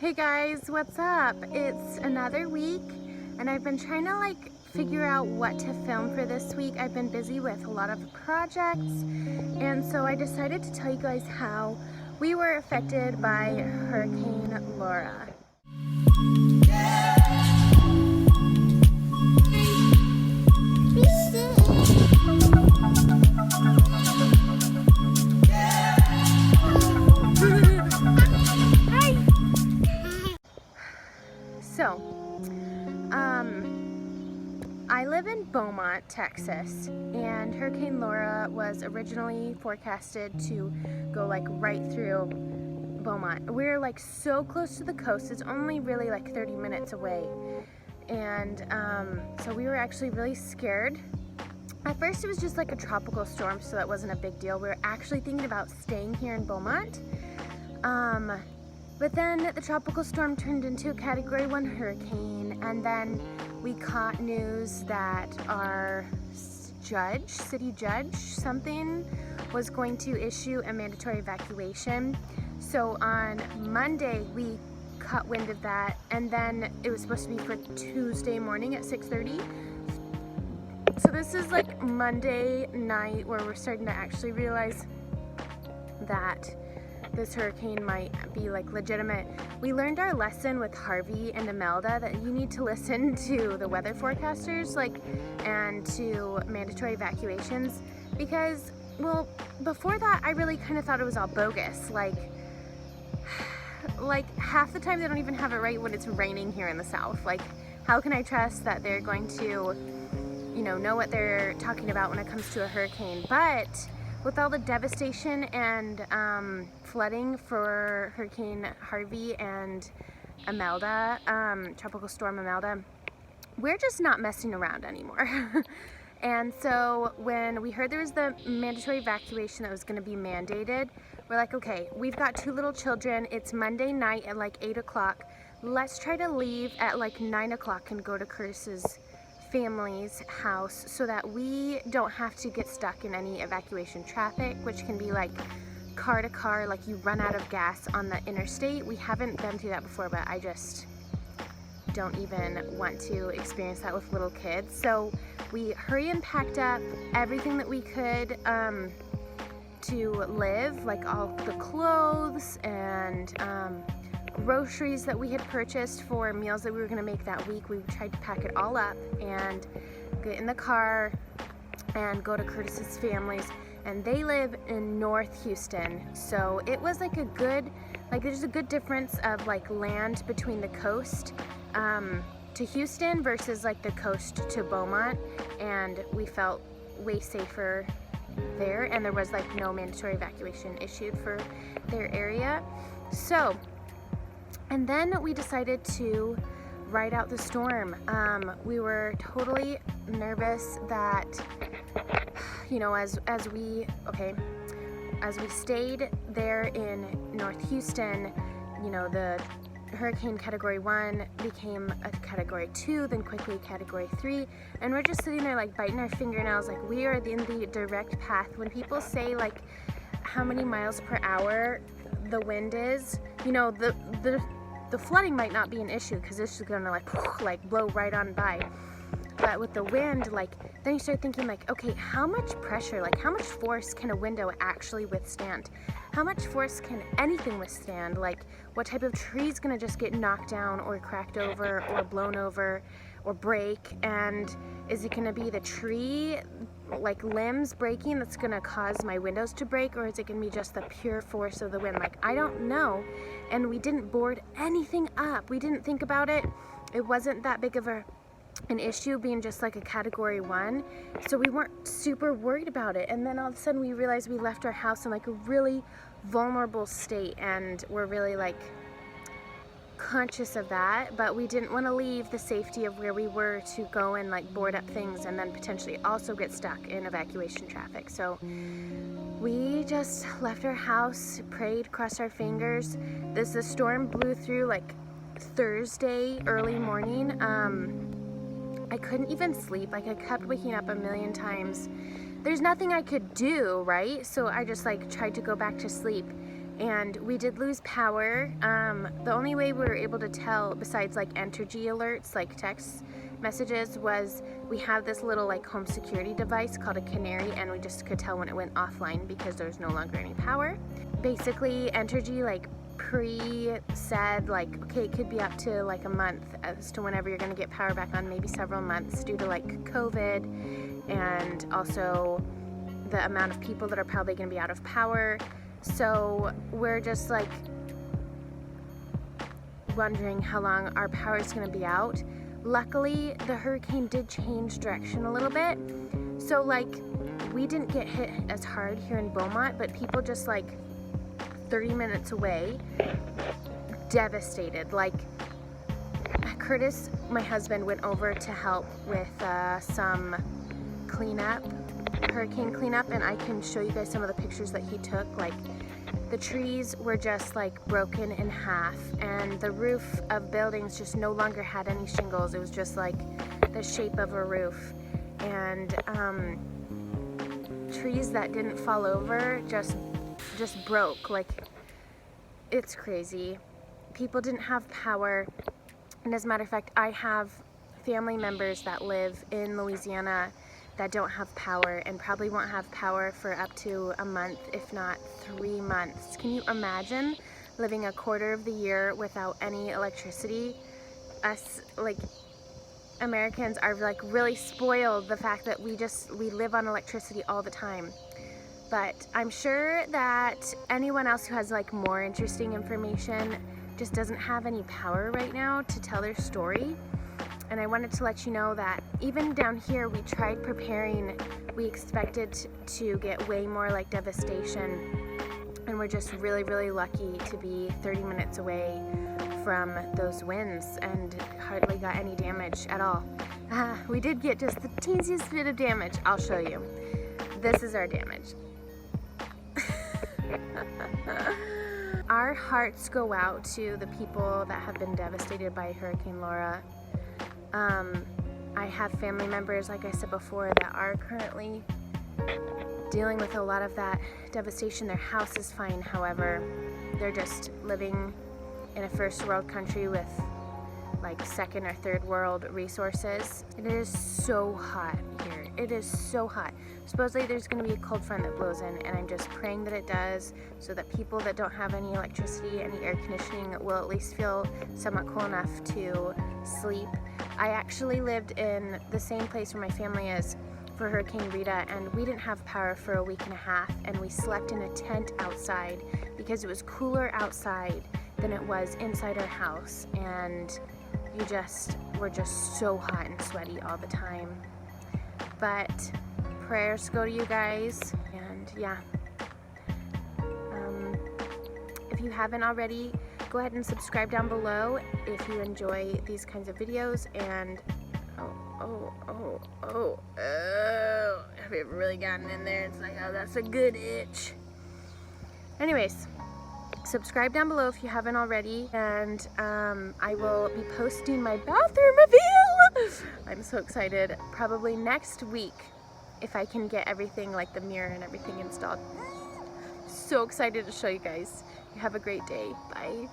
Hey guys, what's up? It's another week and I've been trying to figure out what to film for this week. I've been busy with a lot of projects, and so I decided to tell you guys how we were affected by Hurricane Laura. So, I live in Beaumont, Texas, and Hurricane Laura was originally forecasted to go right through Beaumont. We're so close to the coast, it's only really 30 minutes away. And so we were actually really scared. At first it was just a tropical storm, so that wasn't a big deal. We were actually thinking about staying here in Beaumont. But then the tropical storm turned into a Category 1 hurricane, and then we caught news that our city judge, was going to issue a mandatory evacuation. So on Monday we caught wind of that, and then it was supposed to be for Tuesday morning at 6:30. So this is Monday night where we're starting to actually realize that this hurricane might be legitimate. We learned our lesson with Harvey and Imelda that you need to listen to the weather forecasters and to mandatory evacuations, because well, before that I really kind of thought it was all bogus. Half the time they don't even have it right when it's raining here in the south. How can I trust that they're going to know what they're talking about when it comes to a hurricane? But with all the devastation and flooding for Hurricane Harvey and Imelda, Tropical Storm Imelda, we're just not messing around anymore. And so when we heard there was the mandatory evacuation that was going to be mandated, we're like, okay, we've got 2 little children. It's Monday night at 8 o'clock. Let's try to leave at 9 o'clock and go to Curtis's family's house so that we don't have to get stuck in any evacuation traffic, which can be car to car, you run out of gas on the interstate. We haven't been through that before, but I just don't even want to experience that with little kids. So we hurry and packed up everything that we could to live, all the clothes and groceries that we had purchased for meals that we were going to make that week. We tried to pack it all up and get in the car and go to Curtis's family's, and they live in North Houston, so it was a good, there's a good difference of land between the coast to Houston versus the coast to Beaumont, and we felt way safer there, and there was no mandatory evacuation issued for their area. So, and then we decided to ride out the storm. We were totally nervous that, as we stayed there in North Houston, the Hurricane Category 1 became a Category 2, then quickly Category 3, and we're just sitting there biting our fingernails, we are in the direct path. When people say how many miles per hour the wind is, the flooding might not be an issue because it's just gonna blow right on by. But with the wind, then you start thinking okay, how much pressure, how much force can a window actually withstand? How much force can anything withstand? What type of tree is gonna just get knocked down or cracked over or blown over or break? And is it gonna be the tree, limbs breaking, that's gonna cause my windows to break, or is it gonna be just the pure force of the wind? I don't know. And we didn't board anything up. We didn't think about it. It wasn't that big of an issue being just a Category 1, so we weren't super worried about it. And then all of a sudden we realized we left our house in a really vulnerable state, and we're really conscious of that, but we didn't want to leave the safety of where we were to go and board up things and then potentially also get stuck in evacuation traffic. So we just left our house, prayed, crossed our fingers. The storm blew through Thursday early morning. I couldn't even sleep. I kept waking up a million times. There's nothing I could do, right? So I just tried to go back to sleep. and we did lose power. The only way we were able to tell, besides like Entergy alerts, like text messages, was we have this little like home security device called a canary, and we just could tell when it went offline because there's no longer any power. Basically, Entergy like said like, okay, it could be up to like a month as to whenever you're going to get power back on, maybe several months due to like COVID and also the amount of people that are probably going to be out of power. So we're just like wondering how long our power is going to be out. Luckily, the hurricane did change direction a little bit, so like we didn't get hit as hard here in Beaumont, but people just like 30 minutes away, devastated. Like Curtis, my husband, went over to help with some cleanup, hurricane cleanup, and I can show you guys some of the pictures that he took. Like the trees were just like broken in half, and the roof of buildings just no longer had any shingles. It was just like the shape of a roof, and trees that didn't fall over just broke. Like, it's crazy. People didn't have power, and as a matter of fact, I have family members that live in Louisiana that don't have power and probably won't have power for up to a month, if not 3 months. Can you imagine living a quarter of the year without any electricity? Us, like, Americans are like really spoiled, the fact that we live on electricity all the time. But I'm sure that anyone else who has like more interesting information just doesn't have any power right now to tell their story. And I wanted to let you know that even down here, we tried preparing. We expected to get way more like devastation, and we're just really, really lucky to be 30 minutes away from those winds and hardly got any damage at all. We did get just the teeniest bit of damage. I'll show you. This is our damage. Our hearts go out to the people that have been devastated by Hurricane Laura. I have family members, like I said before, that are currently dealing with a lot of that devastation. Their house is fine, however. They're just living in a first world country with like second or third world resources. It is so hot here. It is so hot. Supposedly there's going to be a cold front that blows in, and I'm just praying that it does, so that people that don't have any electricity, any air conditioning, will at least feel somewhat cool enough to sleep. I actually lived in the same place where my family is for Hurricane Rita, and we didn't have power for a week and a half, and we slept in a tent outside because it was cooler outside than it was inside our house, and we're just so hot and sweaty all the time. But prayers go to you guys, and yeah. If you haven't already, go ahead and subscribe down below if you enjoy these kinds of videos. And have you ever really gotten in there? It's like, oh, that's a good itch. Anyways, subscribe down below if you haven't already, and I will be posting my bathroom reveal. I'm so excited. Probably next week, if I can get everything, like the mirror and everything installed. So excited to show you guys. You have a great day. Bye.